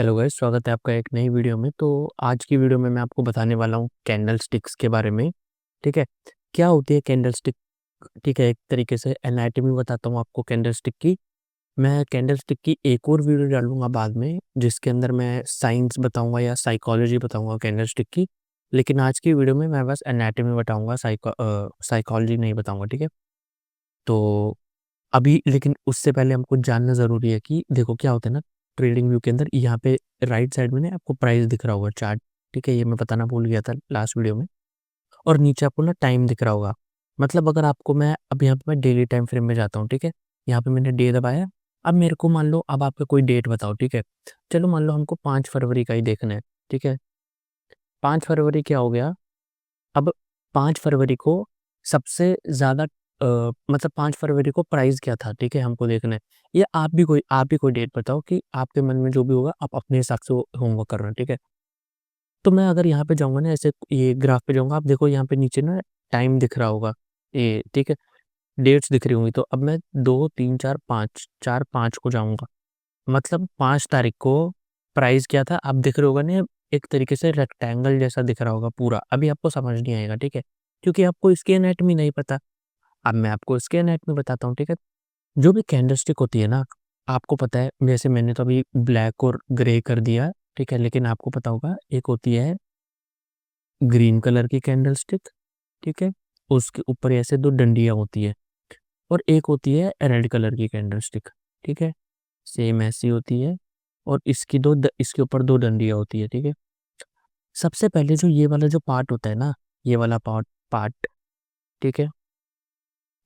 Hello guys, स्वागत है आपका एक नई वीडियो में। तो आज की वीडियो में मैं आपको बताने वाला हूँ कैंडल स्टिक्स के बारे में। ठीक है, क्या होती है कैंडल स्टिक? ठीक है, एक तरीके से एनाटॉमी बताता हूँ आपको कैंडल स्टिक की। मैं कैंडल स्टिक की एक और वीडियो डालूंगा बाद में, जिसके अंदर मैं साइंस बताऊंगा या साइकोलॉजी बताऊंगा कैंडल स्टिक की। लेकिन आज की वीडियो में मैं बस एनाटॉमी बताऊंगा, साइकोलॉजी नहीं बताऊंगा। ठीक है, तो अभी लेकिन उससे पहले हमको जानना ज़रूरी है कि देखो क्या होता है ना, ट्रेडिंग व्यू के अंदर यहाँ पे राइट साइड में ना आपको प्राइस दिख रहा होगा, चार्ट। ठीक है, ये मैं बताना भूल गया था लास्ट वीडियो में। और नीचे आपको ना टाइम दिख रहा होगा। मतलब अगर आपको मैं अब यहाँ पे मैं डेली टाइम फ्रेम में जाता हूँ। ठीक है, यहाँ पे मैंने डे दबाया। अब मेरे को मान लो, अब आपका कोई डेट बताओ। ठीक है, चलो मान लो हमको 5 फरवरी का ही देखना है। ठीक है, 5 फरवरी क्या हो गया? अब 5 फरवरी को सबसे ज़्यादा मतलब 5 फरवरी को प्राइस क्या था? ठीक है, हमको देखना है। या आप भी कोई डेट बताओ कि आपके मन में जो भी होगा आप अपने हिसाब से वो होमवर्क करना। ठीक है, तो मैं अगर यहाँ पे जाऊँगा ना, ऐसे ये ग्राफ पे जाऊँगा, आप देखो यहाँ पे नीचे ना टाइम दिख रहा होगा ये। ठीक है, डेट्स दिख रही होंगी। तो अब मैं 2 3 4 5 को जाऊँगा। मतलब 5 तारीख को प्राइस क्या था? आप देख रहे होगा ना, एक तरीके से रेक्टेंगल जैसा दिख रहा होगा पूरा। अभी आपको समझ नहीं आएगा। ठीक है, क्योंकि आपको इसकी एनाटॉमी नहीं पता। अब मैं आपको इसकी एनाटॉमी बताता हूँ। ठीक है, जो भी कैंडलस्टिक होती है ना, आपको पता है, जैसे मैंने तो अभी ब्लैक और ग्रे कर दिया। ठीक है, लेकिन आपको पता होगा एक होती है ग्रीन कलर की कैंडलस्टिक। ठीक है, उसके ऊपर ऐसे दो डंडियां होती है। और एक होती है रेड कलर की कैंडलस्टिक। ठीक है, सेम ऐसी होती है। और इसके ऊपर दो डंडियां होती है। ठीक है, सबसे पहले जो ये वाला जो पार्ट होता है ना, ये वाला पार्ट। ठीक है,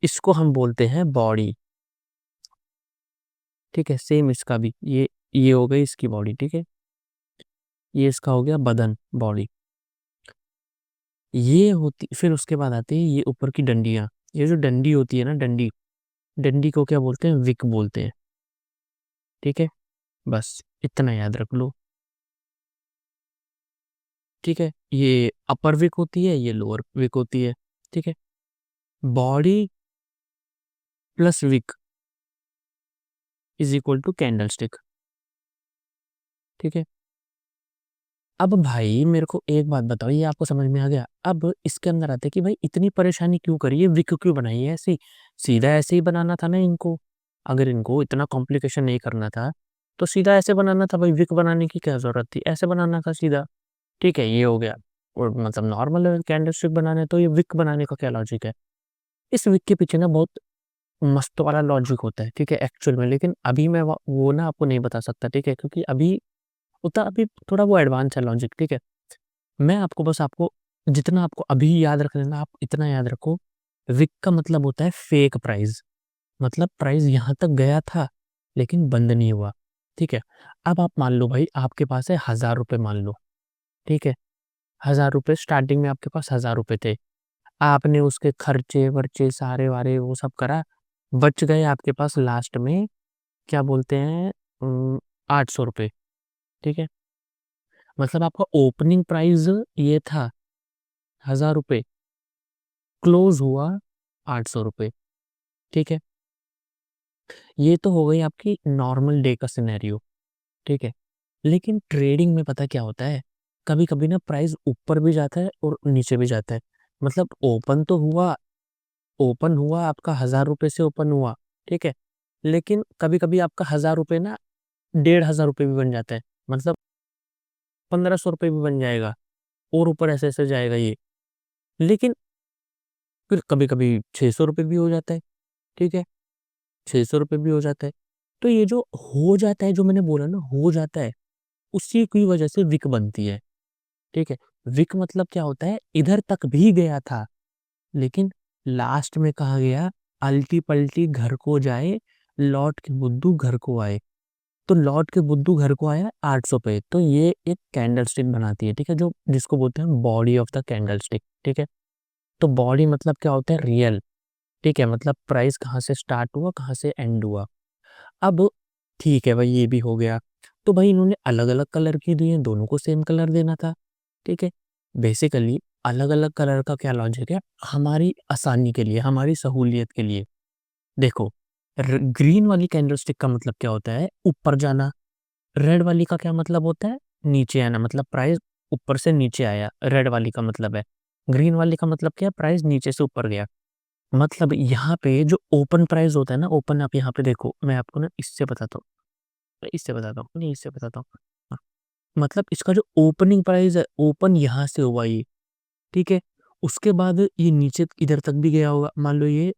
इसको हम बोलते हैं बॉडी। ठीक है, सेम इसका भी ये हो गई इसकी बॉडी। ठीक है, ये इसका हो गया बदन, बॉडी। ये होती, फिर उसके बाद आती है ये ऊपर की डंडियां। ये जो डंडी होती है ना, डंडी डंडी को क्या बोलते हैं? विक बोलते हैं। ठीक है, बस इतना याद रख लो। ठीक है, ये अपर विक होती है, ये लोअर विक होती है। ठीक है, body plus wick is equal to candle stick. ठीक है, अब भाई मेरे को एक बात बताओ, ये आपको समझ में आ गया? अब इसके अंदर आते हैं कि भाई इतनी परेशानी क्यों करी है, विक क्यों बनाई है ऐसी? सीधा ऐसे ही बनाना था ना इनको। अगर इनको इतना कॉम्प्लिकेशन नहीं करना था तो सीधा ऐसे बनाना था भाई। विक बनाने की क्या जरूरत थी? ऐसे बनाना था सीधा। ठीक है, ये हो गया। और मतलब नॉर्मल कैंडल स्टिक बनाने है, तो ये विक बनाने का क्या लॉजिक है? इस विक के पीछे ना बहुत मस्त वाला लॉजिक होता है। ठीक है, एक्चुअल में। लेकिन अभी मैं वो ना आपको नहीं बता सकता। ठीक है, क्योंकि अभी थोड़ा वो एडवांस है लॉजिक। ठीक है, मैं आपको जितना आपको अभी याद रख लेना, आप इतना याद रखो। विक का मतलब होता है फेक प्राइस। मतलब प्राइस यहाँ तक गया था लेकिन बंद नहीं हुआ। ठीक है, अब आप मान लो भाई आपके पास है 1000 रुपये, मान लो। ठीक है, 1000 रुपये स्टार्टिंग में आपके पास 1000 रुपये थे। आपने उसके खर्चे वर्चे सारे वारे वो सब करा, बच गए आपके पास लास्ट में, क्या बोलते हैं, 800 रुपये। ठीक है, मतलब आपका ओपनिंग प्राइस ये था 1000 रुपये, क्लोज हुआ 800 रुपये। ठीक है, ये तो हो गई आपकी नॉर्मल डे का सिनेरियो। ठीक है, लेकिन ट्रेडिंग में पता क्या होता है, कभी कभी ना प्राइस ऊपर भी जाता है और नीचे भी जाता है। मतलब ओपन हुआ आपका 1000 रुपये से ओपन हुआ। ठीक है, लेकिन कभी कभी आपका 1000 रुपये ना 1500 रुपये भी बन जाता है। मतलब 1500 रुपये भी बन जाएगा, और ऊपर ऐसे ऐसे जाएगा ये। लेकिन फिर कभी कभी 600 रुपये भी हो जाता है। ठीक है, 600 रुपये भी हो जाता है। तो ये जो हो जाता है, जो मैंने बोला ना हो जाता है, उसी की वजह से विक बनती है। ठीक है, विक मतलब क्या होता है, इधर तक भी गया था लेकिन लास्ट में कहा गया, अल्टी पल्टी घर को जाए, लौट के बुद्धू घर को आए। तो लौट के बुद्धू घर को आया 800 पे। तो ये एक कैंडल स्टिक बनाती है। ठीक है, जो जिसको बोलते हैं body of the candle stick. ठीक है, तो बॉडी मतलब क्या होता है? रियल। ठीक है, मतलब प्राइस कहाँ से स्टार्ट हुआ, कहाँ से एंड हुआ। अब ठीक है भाई, ये भी हो गया। तो भाई इन्होंने अलग अलग कलर की दिए, दोनों को सेम कलर देना था। ठीक है, बेसिकली अलग अलग कलर का क्या लॉजिक है? हमारी आसानी के लिए, हमारी सहूलियत के लिए। देखो, ग्रीन वाली कैंडलस्टिक का मतलब क्या होता है? ऊपर जाना। रेड वाली का क्या मतलब होता है? नीचे आना, मतलब प्राइस ऊपर से नीचे आया, रेड वाली का मतलब है। ग्रीन वाली का मतलब क्या है? प्राइस नीचे से ऊपर गया। मतलब यहाँ पे जो ओपन प्राइस होता है ना, ओपन, आप यहाँ पे देखो, मैं आपको ना इससे बताता हूँ, नहीं इससे बताता हूँ। हाँ, मतलब इसका जो ओपनिंग प्राइस है, ओपन यहाँ से हुआ ये, ठीक है। उसके बाद ये नीचे इधर तक भी गया होगा, मान लो ये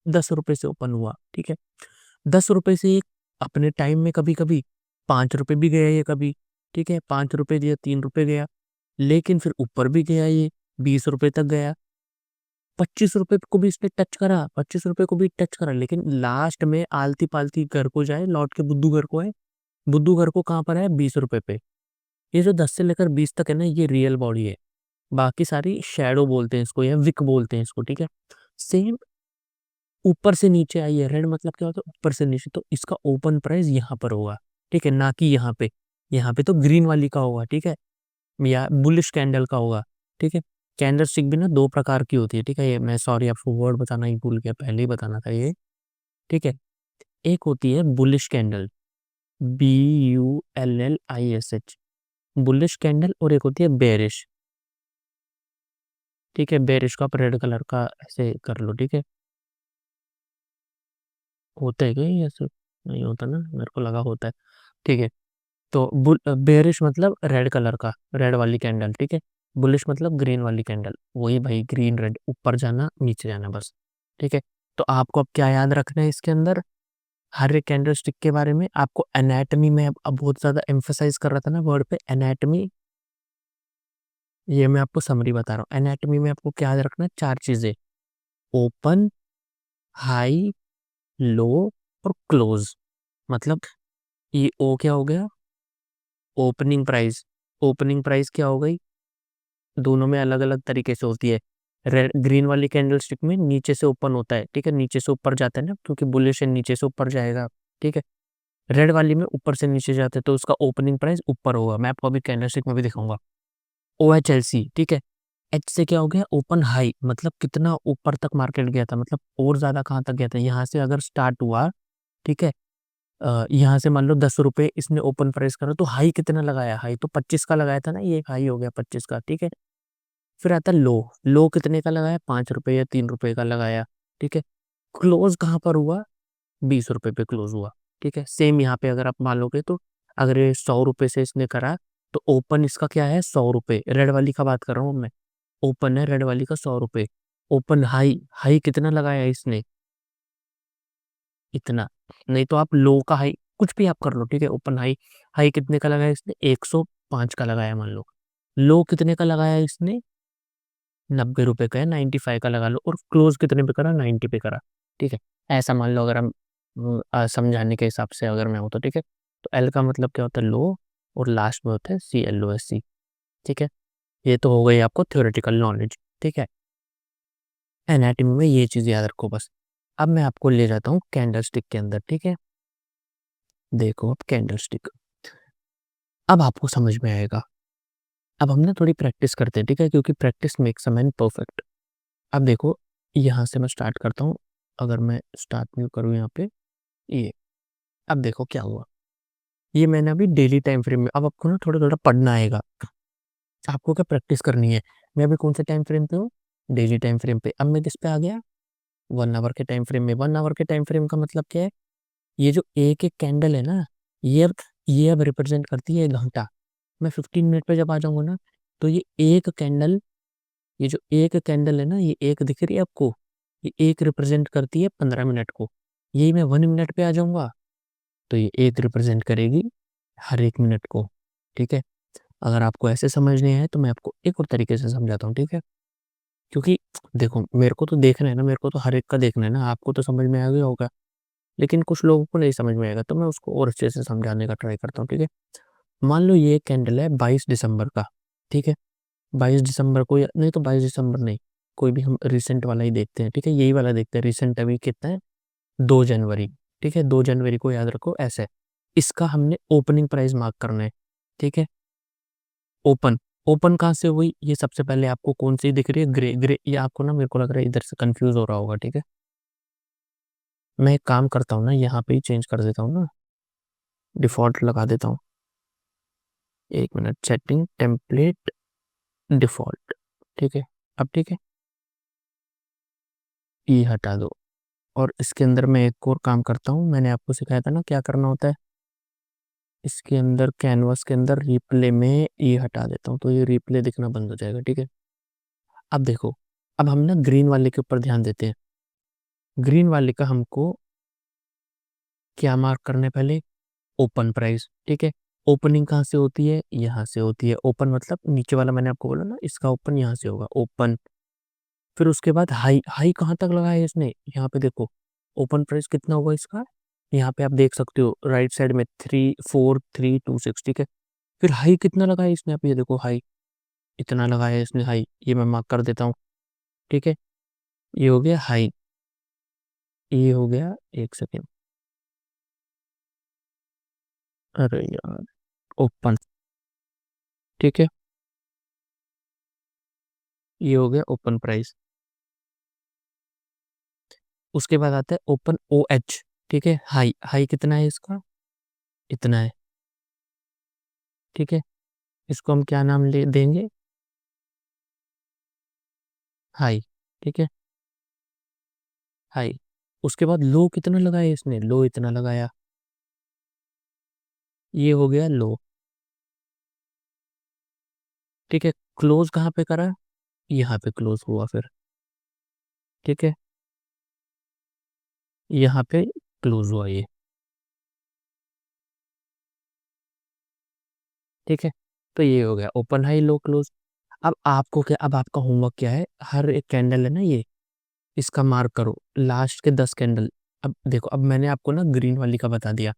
10 रुपए से ओपन हुआ, ठीक है। 10 रुपए से ये अपने टाइम में कभी कभी 5 रुपए भी गया ये कभी, ठीक है, 5 रुपए दिया, 3 रुपए गया, लेकिन फिर ऊपर भी गया ये, 20 रुपए तक गया, 25 रुपए को भी इसने टच करा, 25 रुपए को भी टच करा, लेकिन लास्ट में आलती पालती घर को जाए, लौट के बुद्धू घर को है। बुद्धू घर को कहाँ पर है? 20 रुपए पे। ये जो 10 से लेकर 20 तक है ना, ये रियल बॉडी है। बाकी सारी शैडो बोलते हैं इसको, या विक बोलते हैं इसको, ठीक है। सेम ऊपर से नीचे आई है, रेड मतलब क्या होता है? ऊपर से नीचे, तो इसका ओपन प्राइस यहाँ पर होगा, ठीक है, ना कि यहाँ पे। यहाँ पे तो ग्रीन वाली का होगा, ठीक है, या बुलिश कैंडल का होगा, ठीक है। कैंडल स्टिक भी ना दो प्रकार की होती है, ठीक है, ये मैं सॉरी आपको वर्ड बताना ही भूल गया, पहले ही बताना था ये, ठीक है। एक होती है bullish candle, BULLISH, bullish candle, और एक होती है बेरिश, ठीक है। बेरिश को आप रेड कलर का ऐसे कर लो, ठीक है। होता है क्या ये? ऐसे नहीं होता ना, मेरे को लगा होता है, ठीक है। तो बेरिश मतलब रेड कलर का, रेड वाली कैंडल, ठीक है। बुलिश मतलब ग्रीन वाली कैंडल, वही भाई, ग्रीन रेड, ऊपर जाना नीचे जाना, बस, ठीक है। तो आपको अब क्या याद रखना है इसके अंदर? हर एक कैंडल स्टिक के बारे में आपको एनाटमी में, अब बहुत ज्यादा एम्फोसाइज कर रहा था ना वर्ड पे, एनाटमी, ये मैं आपको समरी बता रहा हूँ। एनाटमी में आपको क्या याद रखना है? 4 चीजें: ओपन, हाई, लो और क्लोज। मतलब ये ओ क्या हो गया? Opening price. ओपनिंग प्राइस क्या हो गई? दोनों में अलग अलग तरीके से होती है। रेड ग्रीन वाली कैंडल स्टिक में नीचे से ओपन होता है, ठीक है, नीचे से ऊपर जाता है ना, क्योंकि बुलिश है, नीचे से ऊपर जाएगा, ठीक है। रेड वाली में ऊपर से नीचे जाते हैं, तो उसका ओपनिंग प्राइस ऊपर होगा, मैं आपको अभी कैंडल स्टिक में भी दिखाऊंगा। OHLC, ठीक है। एच से क्या हो गया? ओपन हाई, मतलब कितना ऊपर तक मार्केट गया था, मतलब और ज्यादा कहाँ तक गया था, यहाँ से अगर स्टार्ट हुआ, ठीक है, यहाँ से मान लो 10 रुपए इसने ओपन प्राइस करा, तो हाई कितना लगाया? हाई तो 25 का लगाया था ना, ये हाई हो गया 25 का, ठीक है। फिर आता लो, लो कितने का लगाया? 5 रुपए या 3 रुपए का लगाया, ठीक है। क्लोज कहाँ पर हुआ? 20 रुपए पे क्लोज हुआ, ठीक है। सेम यहाँ पे अगर आप मान लोगे, तो अगर ये 100 रुपए से इसने करा, तो ओपन इसका क्या है? 100 रुपए, रेड वाली का बात कर रहा हूँ मैं। ओपन है रेड वाली का 100 रुपए। ओपन हाई, हाई कितना लगाया इसने? इतना। नहीं तो आप लो का हाई कुछ भी आप कर लो, ठीक है। ओपन हाई, हाई कितने का लगाया इसने? 105 का लगाया मान लो। लो कितने का लगाया इसने? 90 रुपए का है, 95 का लगा लो। और क्लोज कितने पे करा? 90 पे करा, ठीक है। ऐसा मान लो, अगर हम समझाने के हिसाब से अगर मैं हूँ तो, ठीक है। तो एल का मतलब क्या होता है? लो, और लास्ट में होता है CLOSC, ठीक है। ये तो हो गई आपको थ्योरेटिकल नॉलेज, ठीक है। एनाटॉमी में ये चीज याद रखो बस। अब मैं आपको ले जाता हूँ कैंडल स्टिक के अंदर, ठीक है। देखो अब कैंडल स्टिक, अब आपको समझ में आएगा। अब हम ना थोड़ी प्रैक्टिस करते हैं, ठीक है, क्योंकि practice makes a man perfect. अब देखो, यहाँ से मैं स्टार्ट करता हूँ। अगर मैं स्टार्ट में करूँ यहाँ पे, ये, अब देखो क्या हुआ। ये मैंने अभी डेली टाइम फ्रेम में, अब आपको ना थोड़ा थोड़ा पढ़ना आएगा। आपको क्या प्रैक्टिस करनी है? मैं अभी कौन से टाइम फ्रेम पे हूँ? डेली टाइम फ्रेम पे। अब मैं किस पे आ गया? 1 आवर के टाइम फ्रेम में। 1 आवर के टाइम फ्रेम का मतलब क्या है? ये जो एक एक कैंडल है ना, ये अब रिप्रेजेंट करती है 1 घंटा। मैं 15 मिनट पे जब आ जाऊंगा ना, तो ये जो एक कैंडल है ना, ये एक दिख रही है आपको, ये एक रिप्रेजेंट करती है 15 मिनट को। यही मैं 1 मिनट पे आ जाऊंगा, तो ये एक रिप्रेजेंट करेगी हर 1 मिनट को, ठीक है। अगर आपको ऐसे समझ नहीं आए, तो मैं आपको एक और तरीके से समझाता हूँ, ठीक है। क्योंकि देखो, मेरे को तो देखना है ना, मेरे को तो हर एक का देखना है ना, आपको तो समझ में आ गया होगा, लेकिन कुछ लोगों को नहीं समझ में आएगा, तो मैं उसको और अच्छे से समझाने का ट्राई करता हूँ, ठीक है। मान लो ये कैंडल है 22 दिसंबर का, ठीक है। 22 दिसंबर को, या नहीं तो 22 दिसंबर नहीं, कोई भी हम रिसेंट वाला ही देखते हैं, ठीक है, यही वाला देखते हैं। रिसेंट अभी कितना है? 2 जनवरी, ठीक है। 2 जनवरी को याद रखो ऐसे। इसका हमने ओपनिंग प्राइस मार्क करना है, ठीक है। ओपन, ओपन कहाँ से हुई? ये सबसे पहले आपको कौन सी दिख रही है? ग्रे, ग्रे, ये आपको ना, मेरे को लग रहा है इधर से कंफ्यूज हो रहा होगा, ठीक है। मैं एक काम करता हूँ ना, यहाँ पे ही चेंज कर देता हूँ ना, डिफ़ॉल्ट लगा देता हूँ। 1 मिनट, सेटिंग टेम्पलेट डिफ़ॉल्ट, ठीक है? अब ठीक है? ये हटा दो और इसके अंदर मैं एक और काम करता हूँ, मैंने आपको सिखाया था ना क्या करना होता है? इसके अंदर कैनवास के अंदर रिप्ले में ये हटा देता हूँ, तो ये रिप्ले दिखना बंद हो जाएगा, ठीक है? अब देखो, अब हम ना ग्रीन वाले के ऊपर ध्यान देते हैं। ग्रीन वाले का हमको क्या मार्क करना है पहले? ओपन प्राइस, ठीक है? ओपनिंग कहाँ से होती है? यहाँ से होती है। ओपन मतलब नीचे वाला मैंने आपको बोला ना, इसका ओपन यहाँ से होगा, ओपन। फिर उसके बाद हाई, हाई कहाँ तक लगाया है इसने? यहाँ पे देखो, ओपन प्राइस कितना होगा इसका? यहाँ पे आप देख सकते हो राइट साइड में 34326, ठीक है? फिर हाई कितना लगाया इसने? आप ये देखो हाई, इतना लगाया है इसने हाई, ये मैं मार्क कर देता हूँ, ठीक है? ये हो गया हाई, ये हो गया, एक सेकेंड, अरे यार, ओपन, ठीक है? ये हो गया ओपन प्राइस। उसके बाद आता है ओपन ओ एच, ठीक है? हाई, हाई कितना है इसका? इतना है, ठीक है? इसको हम क्या नाम ले देंगे? हाई, ठीक है? हाई। उसके बाद लो कितना लगाया इसने? लो इतना लगाया, ये हो गया लो, ठीक है? क्लोज कहाँ पे करा? यहाँ पे क्लोज हुआ फिर, ठीक है? यहाँ पे क्लोज हुआ ये, ठीक है? तो ये हो गया ओपन हाई लो क्लोज। अब आपको क्या, अब आपका होमवर्क क्या है? हर एक कैंडल है ना ये, इसका मार्क करो, लास्ट के 10 कैंडल। अब देखो, अब मैंने आपको ना ग्रीन वाली का बता दिया,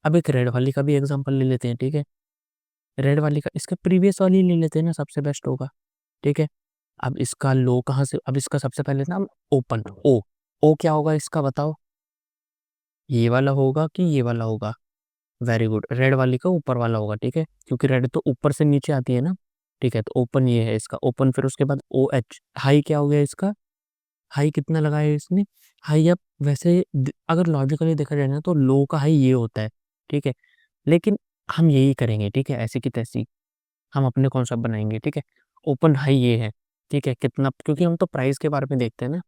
अब एक रेड वाली का भी एग्जांपल ले लेते हैं, ठीक है? रेड वाली का, इसका प्रीवियस वाली ले लेते हैं ना, सबसे बेस्ट होगा, ठीक है? अब इसका लो कहाँ से? अब इसका सबसे पहले ना ओपन, ओ, ओ क्या होगा इसका बताओ? ये वाला होगा कि ये वाला होगा? वेरी गुड, रेड वाली का ऊपर वाला होगा, ठीक है? क्योंकि रेड तो ऊपर से नीचे आती है ना, ठीक है? तो ओपन ये है इसका ओपन। फिर उसके बाद ओ एच, हाई क्या हो गया इसका? हाई कितना लगाया है इसने? हाई, अब वैसे अगर लॉजिकली देखा जाए ना तो लो का हाई ये होता है, ठीक है? लेकिन हम यही करेंगे, ठीक है? ऐसी की तैसी हम अपने कॉन्सेप्ट बनाएंगे, ठीक है? ओपन हाई ये है, ठीक है? कितना, क्योंकि हम तो प्राइस के बारे में देखते हैं ना,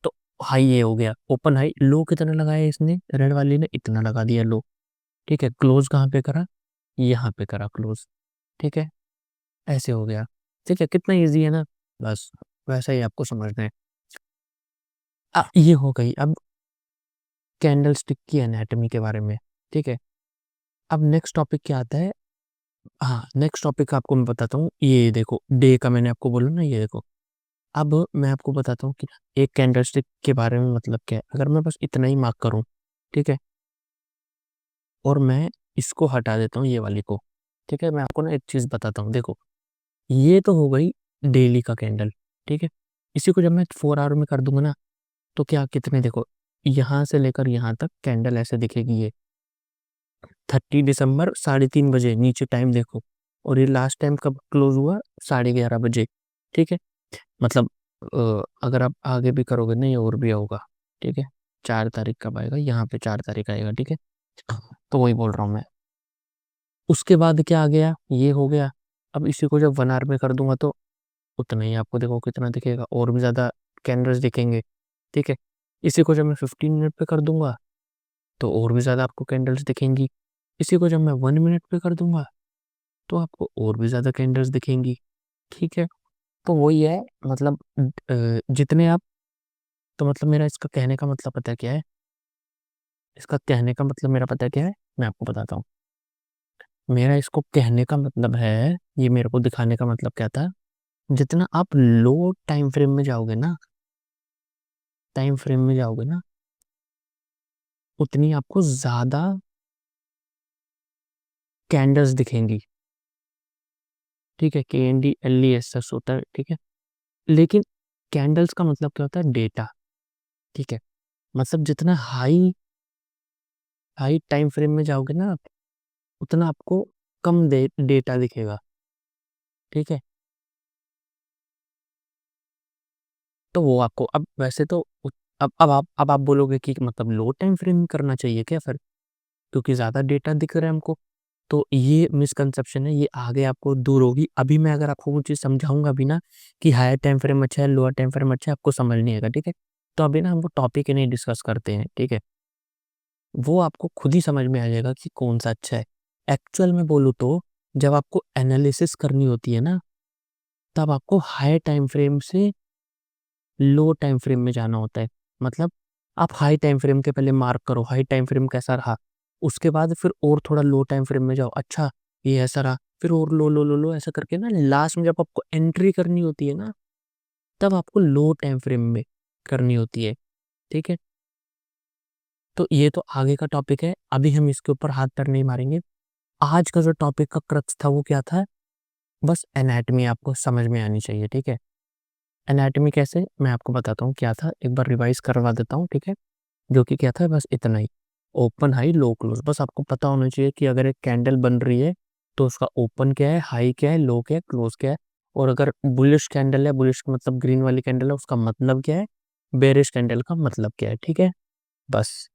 तो हाई ये हो गया, ओपन हाई। लो कितना लगाया इसने? रेड वाली ने इतना लगा दिया लो, ठीक है? क्लोज कहाँ पे करा? यहाँ पे करा क्लोज, ठीक है? ऐसे हो गया, ठीक है? कितना इजी है ना, बस वैसा ही आपको समझना है। ये हो गई अब कैंडल स्टिक की एनाटॉमी के बारे में, ठीक है? अब नेक्स्ट टॉपिक क्या आता है? हाँ, नेक्स्ट टॉपिक आपको मैं बताता हूँ, ये देखो डे का मैंने आपको बोला ना, ये देखो, अब मैं आपको बताता हूँ कि एक कैंडल स्टिक के बारे में मतलब क्या है। अगर मैं बस इतना ही मार्क करूँ, ठीक है? और मैं इसको हटा देता हूँ ये वाली को, ठीक है? मैं आपको ना एक चीज़ बताता हूँ, देखो, ये तो हो गई डेली का कैंडल, ठीक है? इसी को जब मैं 4 आवर में कर दूंगा ना, तो क्या कितने, देखो, यहाँ से लेकर यहाँ तक कैंडल ऐसे दिखेगी ये, 30 दिसंबर 3:30 बजे, नीचे टाइम देखो, और ये लास्ट टाइम कब क्लोज हुआ? 11:30 बजे, ठीक है? मतलब अगर आप आगे भी करोगे नहीं और भी होगा, ठीक है? 4 तारीख कब आएगा? यहाँ पे 4 तारीख आएगा, ठीक है? तो वही बोल रहा हूँ मैं। उसके बाद क्या आ गया? ये हो गया। अब इसी को जब 1 आवर में कर दूंगा तो उतना ही आपको देखो कितना दिखेगा, और भी ज़्यादा कैंडल्स दिखेंगे, ठीक है? इसी को जब मैं 15 मिनट पे कर दूंगा तो और भी ज़्यादा आपको कैंडल्स दिखेंगी। इसी को जब मैं 1 मिनट पे कर दूंगा तो आपको और भी ज़्यादा कैंडल्स दिखेंगी, ठीक है? तो वही है, मतलब जितने आप, तो मतलब मेरा इसका कहने का मतलब पता है क्या है? इसका कहने का मतलब मेरा पता है क्या है? मैं आपको बताता हूँ। मेरा इसको कहने का मतलब है, ये मेरे को दिखाने का मतलब क्या था? जितना आप लो टाइम फ्रेम में जाओगे ना, टाइम फ्रेम में जाओगे ना, उतनी आपको ज़्यादा कैंडल्स दिखेंगी, ठीक है? KNDLES होता है, ठीक है? लेकिन कैंडल्स का मतलब क्या होता है? डेटा, ठीक है? मतलब जितना हाई हाई टाइम फ्रेम में जाओगे ना आप, उतना आपको कम डेटा दिखेगा, ठीक है? तो वो आपको, अब वैसे तो अब आप बोलोगे कि मतलब लो टाइम फ्रेम में करना चाहिए क्या फिर? क्योंकि ज़्यादा डेटा दिख रहा है हमको। तो ये मिसकंसेप्शन है, ये आगे आपको दूर होगी। अभी मैं अगर आपको वो चीज़ समझाऊँगा भी ना कि हायर टाइम फ्रेम अच्छा है, लोअर टाइम फ्रेम अच्छा है, आपको समझ नहीं आएगा, ठीक है? तो अभी ना हम वो टॉपिक ही नहीं डिस्कस करते हैं, ठीक है? वो आपको खुद ही समझ में आ जाएगा कि कौन-सा अच्छा है। एक्चुअल में बोलूँ तो जब आपको एनालिसिस करनी होती है ना, तब आपको हायर टाइम फ्रेम से लो टाइम फ्रेम में जाना होता है। मतलब आप हाई टाइम फ्रेम के पहले मार्क करो, हाई टाइम फ्रेम कैसा रहा, उसके बाद फिर और थोड़ा लो टाइम फ्रेम में जाओ, अच्छा ये ऐसा रहा, फिर और लो, लो, लो, लो ऐसा करके ना लास्ट में जब आपको एंट्री करनी होती है ना, तब आपको लो टाइम फ्रेम में करनी होती है, ठीक है? तो ये तो आगे का टॉपिक है, अभी हम इसके ऊपर हाथ पैर नहीं मारेंगे। आज का जो टॉपिक का क्रक्स था वो क्या था? बस एनाटॉमी आपको समझ में आनी चाहिए, ठीक है? एनाटॉमी कैसे? मैं आपको बताता हूँ क्या था, एक बार रिवाइज़ करवा देता हूँ, ठीक है? जो कि क्या था बस इतना ही, ओपन, हाई, लो, क्लोज़ बस आपको पता होना चाहिए कि अगर एक कैंडल बन रही है, तो उसका ओपन क्या है, हाई क्या है, लो क्या है, क्लोज़ क्या है और अगर बुलिश कैंडल है, बुलिश का मतलब ग्रीन वाली कैंडल है, उसका मतलब क्या है, बेयरिश कैंडल का मतलब क्या है, ठीक है? बस।